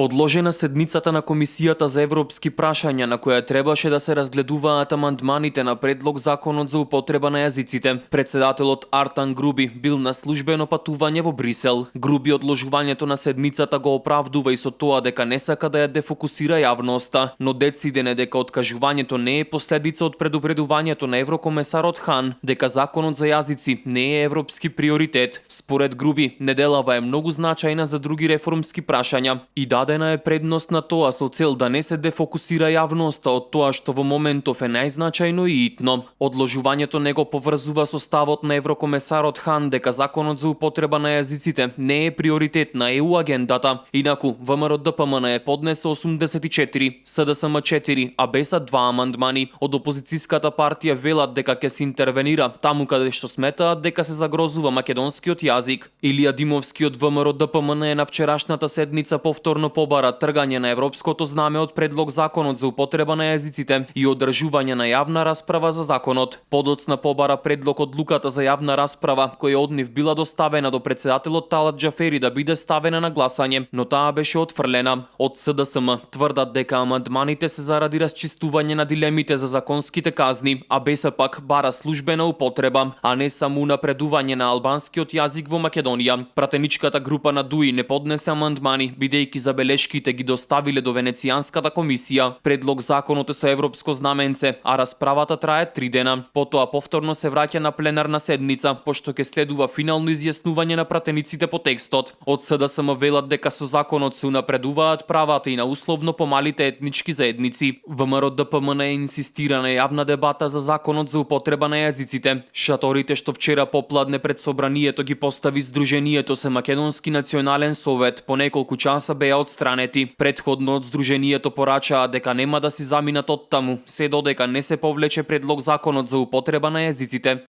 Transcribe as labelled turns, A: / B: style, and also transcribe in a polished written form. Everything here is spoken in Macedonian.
A: Одложена седницата на Комисијата за европски прашања на која требаше да се разгледуваат амандманите на предлог законот за употреба на јазиците. Председателот Артан Груби бил на службено патување во Брисел. Груби одложувањето на седницата го оправдува и со тоа дека не сака да ја дефокусира јавноста, но дециден е дека откажувањето не е последица од предупредувањето на еврокомесарот Хан дека законот за јазици не е европски приоритет. Според Груби, неделава е многу значајна за други реформски прашања и дадена е предност на тоа со цел да не се дефокусира јавноста од тоа што во моментов е најзначајно и итно. Одложувањето не го поврзува со ставот на еврокомесарот Хан дека законот за употреба на јазиците не е приоритет на ЕУ агендата. Инаку, ВМРО ДПМН е поднесе 84, СДСМ 4, а БЕСА 2 амандмани. Од опозицијската партија велат дека ќе се интервенира таму каде што сметаат дека се загрозува македонскиот јазик. Илија Димовски од ВМРО ДПМН е на вчерашната седница повторно побара тргање на европското знаме од предлог законот за употреба на јазиците и одржување на јавна расправа за законот. Подоцна побара предлог одлуката за јавна расправа, која од нив била доставена до председателот Талат Џафери да биде ставена на гласање, но таа беше отфрлена. Од СДСМ тврдат дека амандманите се заради расчистување на дилемите за законските казни, а БЕСА пак бара службена употреба, а не само напредување на албанскиот јазик во Македонија. Пратеничката група на ДУИ не поднесе амандмани, бидејќи забелешките ги доставиле до Венецијанската комисија. Предлог законот е со европско знаменце, а расправата трае 3 дена. Потоа повторно се враќа на пленарна седница, пошто ќе следува финално изјаснување на пратениците по текстот. Од СДСМ велат дека со законот се унапредуваат правата и на условно помалите етнички заедници. ВМРО ДПМН инсистира на јавна дебата за законот за употреба на јазиците. Шаторите што вчера попладне пред собранието ги постави Сдруженијето се Македонски национален совет по неколку часа беа отстранети. Предходно од Сдруженијето порачаа дека нема да си заминат од таму, се додека не се повлече предлог законот за употреба на јазиците.